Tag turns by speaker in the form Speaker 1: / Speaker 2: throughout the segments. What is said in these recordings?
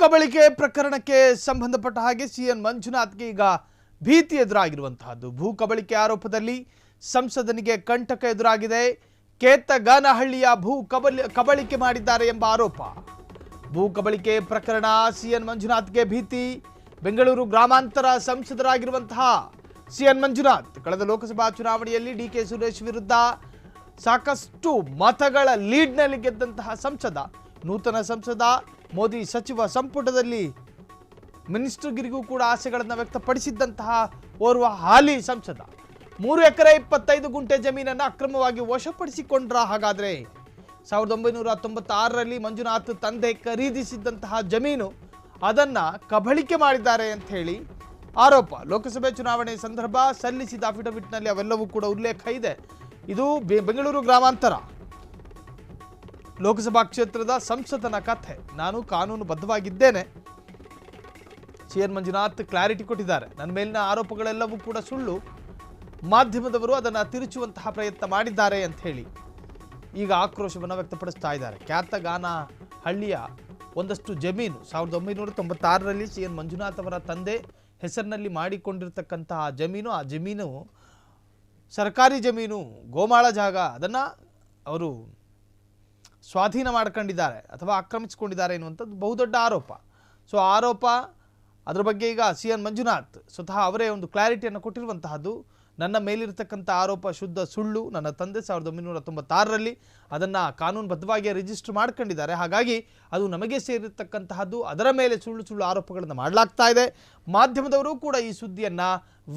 Speaker 1: ಕಬಳಿಕೆ ಪ್ರಕರಣಕ್ಕೆ ಸಂಬಂಧಪಟ್ಟ ಹಾಗೆ ಸಿಎನ್ ಮಂಜುನಾಥ್ಗೆ ಈಗ ಭೀತಿ ಎದುರಾಗಿರುವಂತಹದ್ದು. ಭೂ ಕಬಳಿಕೆ ಆರೋಪದಲ್ಲಿ ಸಂಸದನಿಗೆ ಕಂಟಕ ಎದುರಾಗಿದೆ. ಕೇತಗಾನಹಳ್ಳಿಯ ಭೂ ಕಬಳಿಕೆ ಮಾಡಿದ್ದಾರೆ ಎಂಬ ಆರೋಪ. ಭೂ ಕಬಳಿಕೆ ಪ್ರಕರಣ ಸಿಎನ್ ಮಂಜುನಾಥ್ಗೆ ಭೀತಿ. ಬೆಂಗಳೂರು ಗ್ರಾಮಾಂತರ ಸಂಸದರಾಗಿರುವಂತಹ ಸಿಎನ್ ಮಂಜುನಾಥ್ ಕಳೆದ ಲೋಕಸಭಾ ಚುನಾವಣೆಯಲ್ಲಿ ಡಿಕೆ ಸುರೇಶ್ ವಿರುದ್ಧ ಸಾಕಷ್ಟು ಮತಗಳ ಲೀಡ್ನಲ್ಲಿ ಗೆದ್ದಂತಹ ಸಂಸದ. ನೂತನ ಸಂಸದ, ಮೋದಿ ಸಚಿವ ಸಂಪುಟದಲ್ಲಿ ಮಿನಿಸ್ಟರ್ಗಿರಿಗೂ ಕೂಡ ಆಸೆಗಳನ್ನು ವ್ಯಕ್ತಪಡಿಸಿದ್ದಂತಹ ಓರ್ವ ಹಾಲಿ ಸಂಸದ 3 ಎಕರೆ 25 ಗುಂಟೆ ಜಮೀನನ್ನು ಅಕ್ರಮವಾಗಿ ವಶಪಡಿಸಿಕೊಂಡ್ರ. ಹಾಗಾದರೆ 1996ರಲ್ಲಿ ಮಂಜುನಾಥ್ ತಂದೆ ಖರೀದಿಸಿದ್ದಂತಹ ಜಮೀನು ಅದನ್ನು ಕಬಳಿಕೆ ಮಾಡಿದ್ದಾರೆ ಅಂತ ಹೇಳಿ ಆರೋಪ. ಲೋಕಸಭೆ ಚುನಾವಣೆ ಸಂದರ್ಭ ಸಲ್ಲಿಸಿದ ಅಫಿಡವಿಟ್ನಲ್ಲಿ ಅವೆಲ್ಲವೂ ಕೂಡ ಉಲ್ಲೇಖ ಇದೆ. ಇದು ಬೆಂಗಳೂರು ಗ್ರಾಮಾಂತರ ಲೋಕಸಭಾ ಕ್ಷೇತ್ರದ ಸಂಸದನ ಕಥೆ. ನಾನು ಕಾನೂನುಬದ್ಧವಾಗಿದ್ದೇನೆ. ಸಿಎನ್ ಮಂಜುನಾಥ್ ಕ್ಲಾರಿಟಿ ಕೊಟ್ಟಿದ್ದಾರೆ. ನನ್ನ ಮೇಲಿನ ಆರೋಪಗಳೆಲ್ಲವೂ ಕೂಡ ಸುಳ್ಳು, ಮಾಧ್ಯಮದವರು ಅದನ್ನು ತಿರುಚುವಂತಹ ಪ್ರಯತ್ನ ಮಾಡಿದ್ದಾರೆ ಅಂತ ಹೇಳಿ ಈಗ ಆಕ್ರೋಶವನ್ನು ವ್ಯಕ್ತಪಡಿಸ್ತಾ ಇದ್ದಾರೆ. ಕೇತಗಾನಹಳ್ಳಿಯ ಒಂದಷ್ಟು ಜಮೀನು 1996ರಲ್ಲಿ ಸಿಎನ್ ಮಂಜುನಾಥ್ ಅವರ ತಂದೆ ಹೆಸರಿನಲ್ಲಿ ಮಾಡಿಕೊಂಡಿರ್ತಕ್ಕಂತಹ ಜಮೀನು. ಆ ಜಮೀನು ಸರ್ಕಾರಿ ಜಮೀನು, ಗೋಮಾಳ ಜಾಗ, ಅದನ್ನು ಅವರು ಸ್ವಾಧೀನ ಮಾಡ್ಕೊಂಡಿದ್ದಾರೆ ಅಥವಾ ಆಕ್ರಮಿಸಿಕೊಂಡಿದ್ದಾರೆ ಎನ್ನುವಂಥದ್ದು ಬಹುದೊಡ್ಡ ಆರೋಪ. ಸೊ ಆರೋಪ ಅದರ ಬಗ್ಗೆ ಈಗ ಸಿಎನ್ ಮಂಜುನಾಥ್ ಸ್ವತಃ ಅವರೇ ಒಂದು ಕ್ಲಾರಿಟಿಯನ್ನು ಕೊಟ್ಟಿರುವಂತಹದ್ದು. ನನ್ನ ಮೇಲಿರ್ತಕ್ಕಂಥ ಆರೋಪ ಶುದ್ಧ ಸುಳ್ಳು. ನನ್ನ ತಂದೆ 1996ರಲ್ಲಿ ಅದನ್ನು ಕಾನೂನುಬದ್ಧವಾಗಿ ರಿಜಿಸ್ಟರ್ ಮಾಡ್ಕೊಂಡಿದ್ದಾರೆ. ಹಾಗಾಗಿ ಅದು ನಮಗೆ ಸೇರಿರ್ತಕ್ಕಂತಹದ್ದು. ಅದರ ಮೇಲೆ ಸುಳ್ಳು ಆರೋಪಗಳನ್ನು ಮಾಡಲಾಗ್ತಾ ಇದೆ. ಮಾಧ್ಯಮದವರು ಕೂಡ ಈ ಸುದ್ದಿಯನ್ನು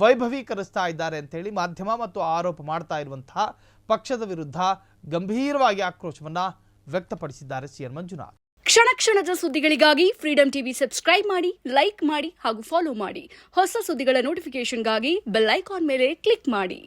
Speaker 1: ವೈಭವೀಕರಿಸ್ತಾ ಇದ್ದಾರೆ ಅಂತೇಳಿ ಮಾಧ್ಯಮ ಮತ್ತು ಆರೋಪ ಮಾಡ್ತಾ ಇರುವಂತಹ ಪಕ್ಷದ ವಿರುದ್ಧ ಗಂಭೀರವಾಗಿ ಆಕ್ರೋಶವನ್ನು ವ್ಯಕ್ತಪಡಿಸಿದ್ದಾರೆ ಸಿಎನ್ ಮಂಜುನಾಥ್.
Speaker 2: ಕ್ಷಣ ಕ್ಷಣದ ಸುದ್ದಿಗಳಿಗಾಗಿ ಫ್ರೀಡಂ ಟಿವಿ ಸಬ್ಸ್ಕ್ರೈಬ್ ಮಾಡಿ, ಲೈಕ್ ಮಾಡಿ ಹಾಗೂ ಫಾಲೋ ಮಾಡಿ. ಹೊಸ ಸುದ್ದಿಗಳ ನೋಟಿಫಿಕೇಶನ್ಗಾಗಿ ಬೆಲ್ ಐಕಾನ್ ಮೇಲೆ ಕ್ಲಿಕ್ ಮಾಡಿ.